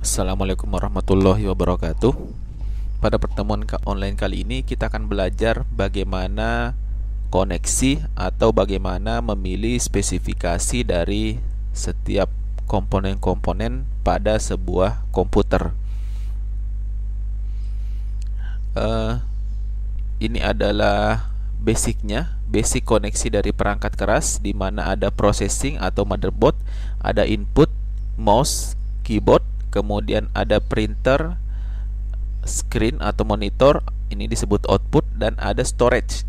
Assalamualaikum warahmatullahi wabarakatuh. Pada pertemuan online kali ini kita akan belajar bagaimana koneksi atau bagaimana memilih spesifikasi dari setiap komponen-komponen pada sebuah komputer. Ini adalah basic koneksi dari perangkat keras, di mana ada processing atau motherboard, ada input, mouse, keyboard, kemudian ada printer, screen atau monitor, ini disebut output, dan ada storage,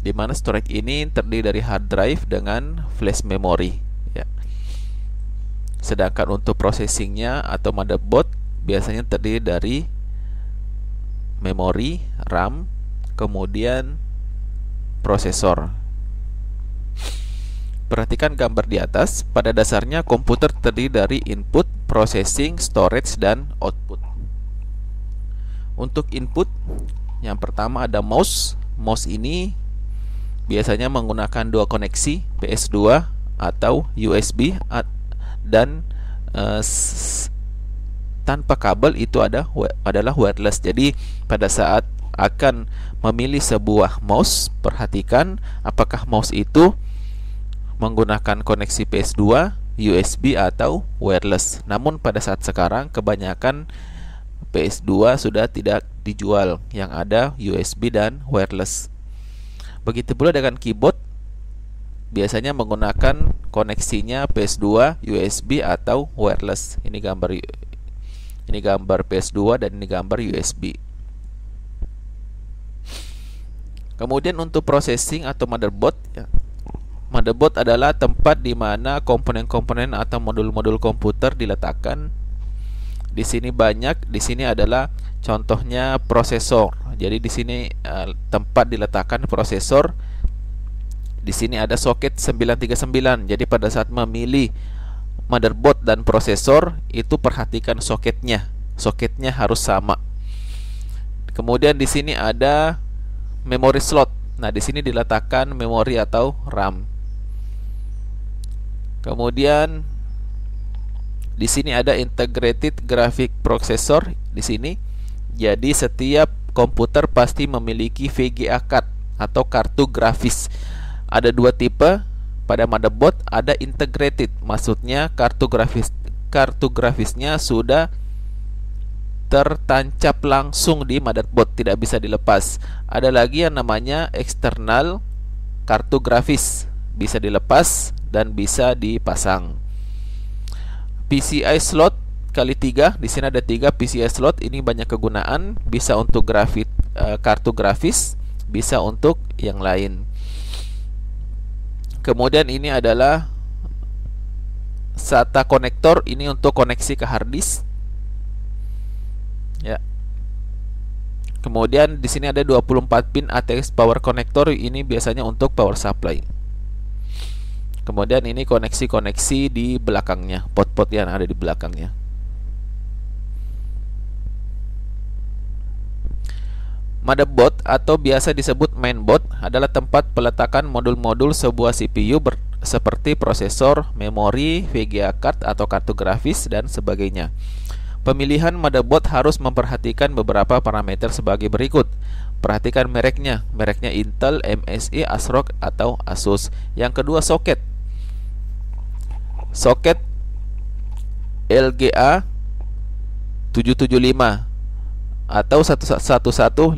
di mana storage ini terdiri dari hard drive dengan flash memory ya. Sedangkan untuk processingnya atau motherboard biasanya terdiri dari memori, RAM, kemudian prosesor. Perhatikan gambar di atas. Pada dasarnya komputer terdiri dari input, processing, storage, dan output. Untuk input, yang pertama ada mouse. Mouse ini biasanya menggunakan dua koneksi, PS2 atau USB, dan tanpa kabel, itu adalah wireless. Jadi pada saat akan memilih sebuah mouse, perhatikan apakah mouse itu menggunakan koneksi PS2, USB, atau wireless. Namun pada saat sekarang kebanyakan PS2 sudah tidak dijual, yang ada USB dan wireless. Begitu pula dengan keyboard, biasanya menggunakan koneksinya PS2, USB, atau wireless. Ini gambar PS2 dan ini gambar USB. Kemudian untuk processing atau motherboard ya. Motherboard adalah tempat di mana komponen-komponen atau modul-modul komputer diletakkan. Di sini adalah contohnya prosesor. Jadi di sini tempat diletakkan prosesor. Di sini ada soket 939. Jadi pada saat memilih motherboard dan prosesor, itu perhatikan soketnya. Soketnya harus sama. Kemudian di sini ada memory slot. Nah, di sini diletakkan memori atau RAM. Kemudian di sini ada integrated graphic processor di sini. Jadi setiap komputer pasti memiliki VGA card atau kartu grafis. Ada dua tipe. Pada motherboard ada integrated, maksudnya kartu grafisnya sudah tertancap langsung di motherboard, tidak bisa dilepas. Ada lagi yang namanya eksternal kartu grafis, bisa dilepas dan bisa dipasang. PCI slot kali 3, di sini ada 3 PCI slot. Ini banyak kegunaan, bisa untuk kartu grafis, bisa untuk yang lain. Kemudian ini adalah SATA konektor, ini untuk koneksi ke hard disk. Ya. Kemudian di sini ada 24 pin ATX power connector, ini biasanya untuk power supply. Kemudian ini koneksi-koneksi di belakangnya, pot-pot yang ada di belakangnya. Motherboard atau biasa disebut mainboard adalah tempat peletakan modul-modul sebuah CPU seperti prosesor, memori, VGA card atau kartu grafis, dan sebagainya. Pemilihan motherboard harus memperhatikan beberapa parameter sebagai berikut. Perhatikan mereknya Intel, MSI, ASRock, atau Asus. Yang kedua, soket LGA 775 atau 1155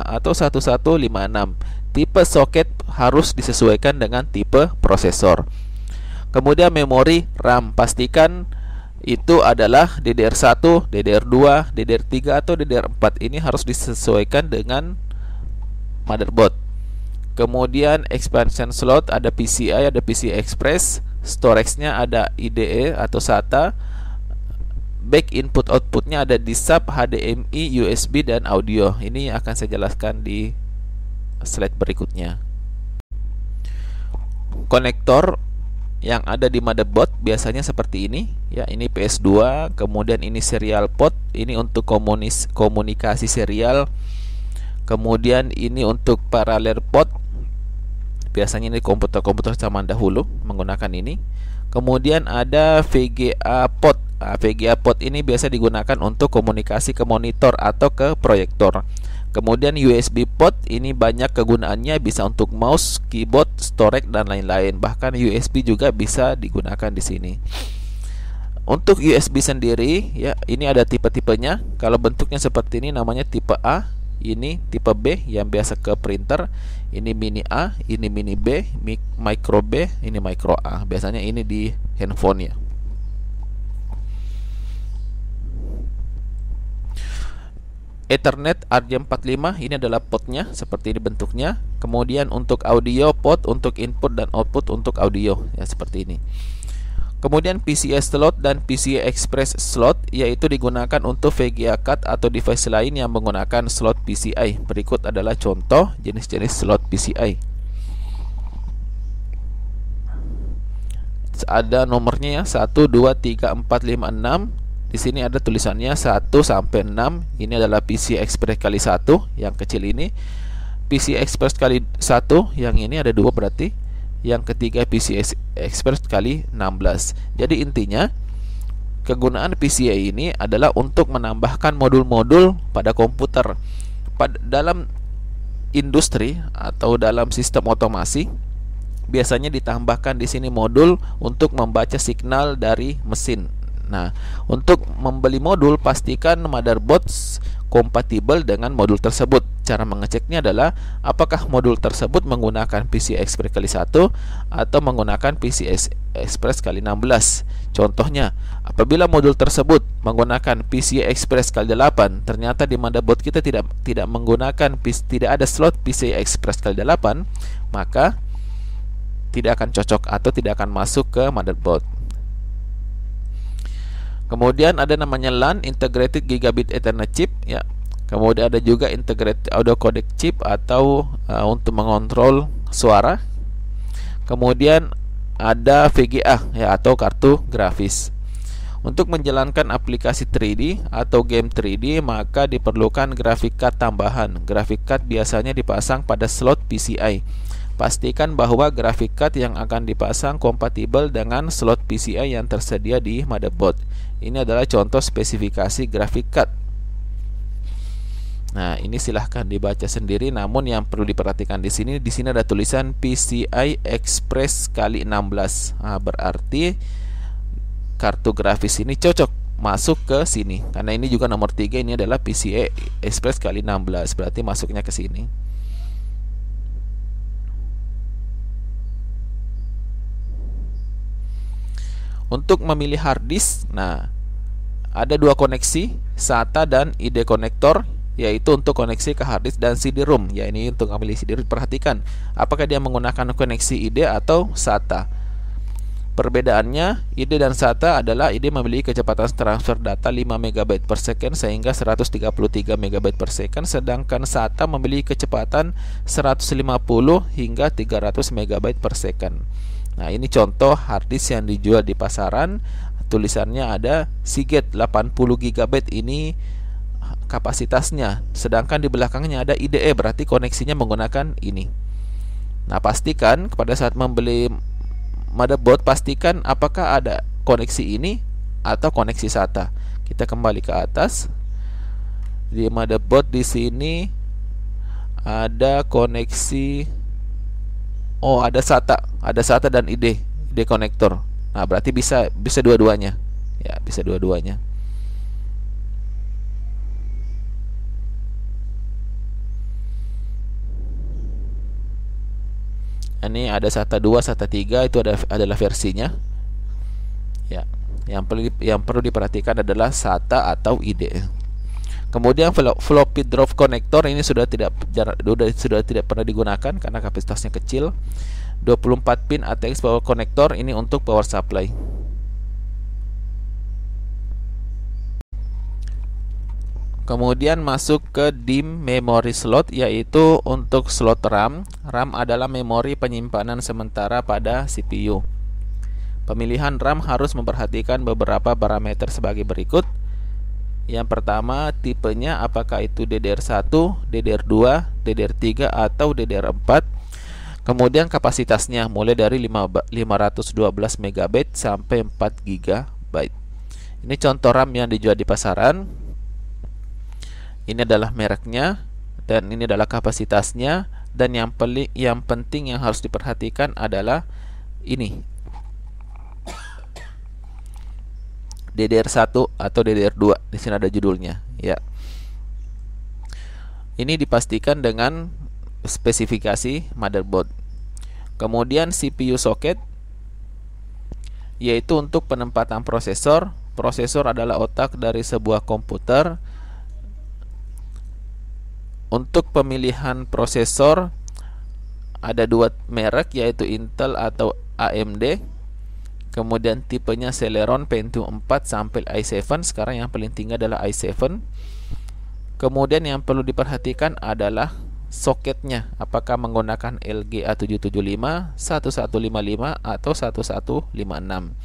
atau 1156. Tipe soket harus disesuaikan dengan tipe prosesor. Kemudian memori RAM, pastikan itu adalah DDR1, DDR2, DDR3 atau DDR4. Ini harus disesuaikan dengan motherboard. Kemudian expansion slot, ada PCI, ada PCI Express. Storage-nya ada IDE atau SATA. Back input outputnya ada di sub, HDMI, USB, dan audio. Ini akan saya jelaskan di slide berikutnya. Konektor yang ada di motherboard biasanya seperti ini ya. Ini PS2, kemudian ini serial port, ini untuk komunikasi serial. Kemudian ini untuk parallel port. Biasanya ini komputer-komputer zaman dahulu menggunakan ini. Kemudian ada VGA port. VGA port ini biasa digunakan untuk komunikasi ke monitor atau ke proyektor. Kemudian USB port ini banyak kegunaannya, bisa untuk mouse, keyboard, storage dan lain-lain. Bahkan USB juga bisa digunakan di sini. Untuk USB sendiri ya, ini ada tipe-tipenya. Kalau bentuknya seperti ini namanya tipe A, ini tipe B yang biasa ke printer, ini mini A, ini mini B, micro B, ini micro A. Biasanya ini di handphone ya. Ethernet RJ45 ini adalah portnya, seperti ini bentuknya. Kemudian untuk audio port untuk input dan output untuk audio ya, seperti ini. Kemudian PCI slot dan PCI Express slot, yaitu digunakan untuk VGA card atau device lain yang menggunakan slot PCI. Berikut adalah contoh jenis-jenis slot PCI. Ada nomornya ya, 1, 2, 3, 4, 5, 6. Di sini ada tulisannya 1 sampai 6. Ini adalah PCI Express kali 1 yang kecil ini. PCI Express kali 1 yang ini ada 2 berarti. Yang ketiga PCI Express kali 16. Jadi intinya kegunaan PCI ini adalah untuk menambahkan modul-modul pada komputer. Dalam industri atau dalam sistem otomasi biasanya ditambahkan di sini modul untuk membaca signal dari mesin. Nah, untuk membeli modul, pastikan motherboard kompatibel dengan modul tersebut. Cara mengeceknya adalah apakah modul tersebut menggunakan PCI Express kali 1 atau menggunakan PCI Express kali 16. Contohnya, apabila modul tersebut menggunakan PCI Express kali 8, ternyata di motherboard kita tidak ada slot PCI Express kali 8, maka tidak akan cocok atau tidak akan masuk ke motherboard. Kemudian ada namanya LAN, Integrated Gigabit Ethernet Chip ya. Kemudian ada juga Integrated Audio Codec Chip atau untuk mengontrol suara. Kemudian ada VGA ya, atau kartu grafis. Untuk menjalankan aplikasi 3D atau game 3D, maka diperlukan graphic card tambahan. Graphic card biasanya dipasang pada slot PCI. Pastikan bahwa graphic card yang akan dipasang kompatibel dengan slot PCI yang tersedia di motherboard. Ini adalah contoh spesifikasi graphic card. Nah, ini silahkan dibaca sendiri. Namun yang perlu diperhatikan di sini ada tulisan PCI Express kali 16. Nah, berarti kartu grafis ini cocok masuk ke sini. Karena ini juga nomor 3, ini adalah PCI Express kali 16. Berarti masuknya ke sini. Untuk memilih hard disk, nah ada 2 koneksi, SATA dan ID konektor, yaitu untuk koneksi ke hard disk dan CD-ROM. Ya, ini untuk memilih CD-ROM. Perhatikan apakah dia menggunakan koneksi ID atau SATA. Perbedaannya, ID dan SATA adalah ID memiliki kecepatan transfer data 5 MB per second sehingga 133 MB per second, sedangkan SATA memiliki kecepatan 150 hingga 300 MB per second. Nah, ini contoh hard disk yang dijual di pasaran. Tulisannya ada Seagate 80 GB ini kapasitasnya, sedangkan di belakangnya ada IDE, berarti koneksinya menggunakan ini. Nah, pastikan pada saat membeli motherboard, pastikan apakah ada koneksi ini atau koneksi SATA. Kita kembali ke atas. Di motherboard di sini ada koneksi, oh ada SATA dan ID konektor. Nah, berarti bisa dua-duanya. Ya, bisa dua-duanya. Ini ada SATA 2, SATA 3, itu adalah versinya. Ya, yang perlu diperhatikan adalah SATA atau ID. Kemudian floppy drive connector ini sudah tidak pernah digunakan karena kapasitasnya kecil. 24 pin ATX power connector ini untuk power supply. Kemudian masuk ke DIMM memory slot, yaitu untuk slot RAM. RAM adalah memori penyimpanan sementara pada CPU. Pemilihan RAM harus memperhatikan beberapa parameter sebagai berikut. Yang pertama, tipenya apakah itu DDR1, DDR2, DDR3 atau DDR4. Kemudian kapasitasnya mulai dari 512 MB sampai 4 GB. Ini contoh RAM yang dijual di pasaran. Ini adalah mereknya dan ini adalah kapasitasnya. Dan yang penting yang harus diperhatikan adalah ini, DDR1 atau DDR2. Di sini ada judulnya, ya. Ini dipastikan dengan spesifikasi motherboard. Kemudian CPU socket, yaitu untuk penempatan prosesor. Prosesor adalah otak dari sebuah komputer. Untuk pemilihan prosesor ada dua merek, yaitu Intel atau AMD. Kemudian tipenya Celeron, Pentium 4 sampai i7. Sekarang yang paling tinggi adalah i7. Kemudian yang perlu diperhatikan adalah soketnya, apakah menggunakan LGA 775, 1155 atau 1156.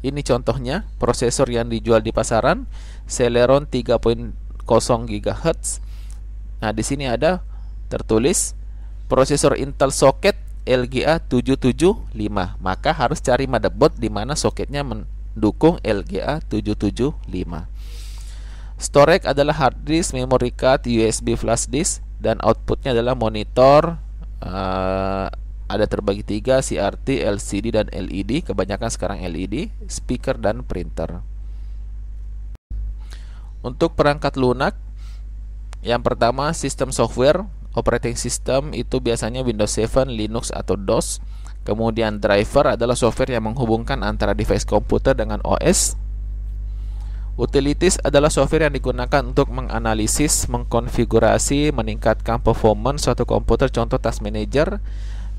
Ini contohnya prosesor yang dijual di pasaran, Celeron 3.0 GHz. Nah, di sini ada tertulis prosesor Intel socket LGA 775. Maka harus cari motherboard di mana soketnya mendukung LGA 775. Storage adalah hard disk, memory card, USB flash disk, dan outputnya adalah monitor. Ada terbagi 3, CRT, LCD, dan LED. Kebanyakan sekarang LED, speaker, dan printer. Untuk perangkat lunak, yang pertama sistem software. Operating system itu biasanya Windows 7, Linux, atau DOS. Kemudian driver adalah software yang menghubungkan antara device komputer dengan OS. Utilities adalah software yang digunakan untuk menganalisis, mengkonfigurasi, meningkatkan performance suatu komputer, contoh task manager.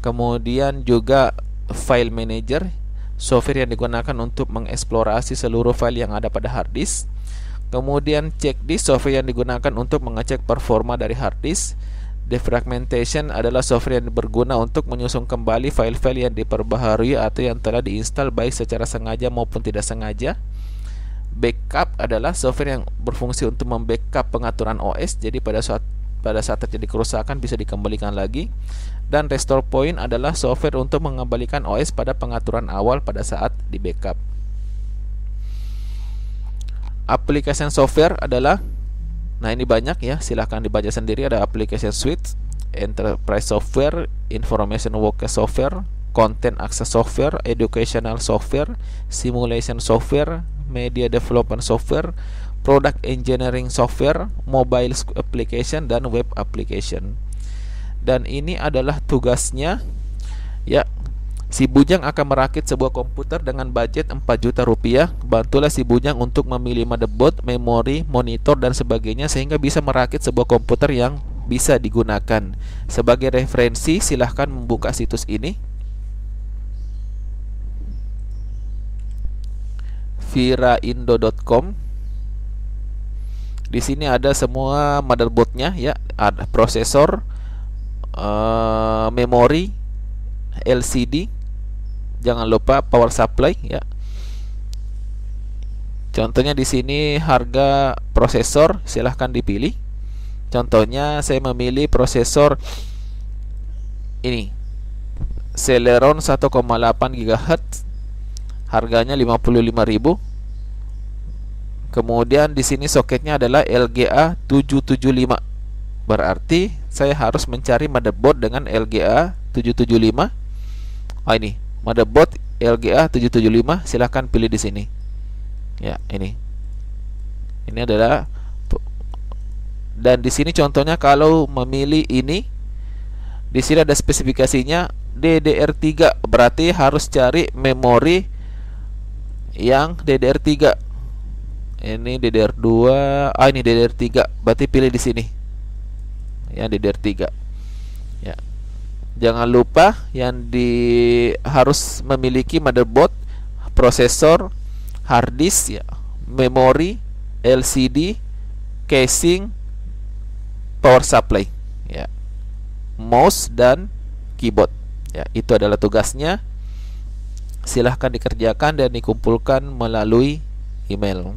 Kemudian juga file manager, software yang digunakan untuk mengeksplorasi seluruh file yang ada pada hard disk. Kemudian checklist, software yang digunakan untuk mengecek performa dari hard disk. Defragmentation adalah software yang berguna untuk menyusun kembali file-file yang diperbaharui atau yang telah diinstal baik secara sengaja maupun tidak sengaja. Backup adalah software yang berfungsi untuk membackup pengaturan OS, jadi pada saat terjadi kerusakan bisa dikembalikan lagi. Dan restore point adalah software untuk mengembalikan OS pada pengaturan awal pada saat di backup. Application software adalah, nah ini banyak ya, silahkan dibaca sendiri. Ada application suite, enterprise software, information worker software, content access software, educational software, simulation software, media development software, product engineering software, mobile application, dan web application. Dan ini adalah tugasnya, ya. Si Bujang akan merakit sebuah komputer dengan budget 4 juta rupiah. Bantulah si Bujang untuk memilih motherboard, memori, monitor, dan sebagainya sehingga bisa merakit sebuah komputer yang bisa digunakan. Sebagai referensi, silahkan membuka situs ini, viraindo.com. Di sini ada semua motherboardnya, ya. Ada prosesor, memori, LCD, jangan lupa power supply, ya. Contohnya di sini harga prosesor, silahkan dipilih. Contohnya saya memilih prosesor ini, Celeron 1,8 GHz, harganya 55.000. Kemudian di sini soketnya adalah LGA 775. Berarti saya harus mencari motherboard dengan LGA 775. Ini motherboard LGA 775, silahkan pilih di sini. Ya, ini adalah, dan di sini contohnya kalau memilih ini, di sini ada spesifikasinya DDR3, berarti harus cari memori yang DDR3. Ini DDR2, ini DDR3, berarti pilih di sini. Ya, DDR3. Ya. Jangan lupa yang harus memiliki motherboard, prosesor, hard disk, ya, memori, LCD, casing, power supply, ya, mouse, dan keyboard. Ya, itu adalah tugasnya. Silahkan dikerjakan dan dikumpulkan melalui email.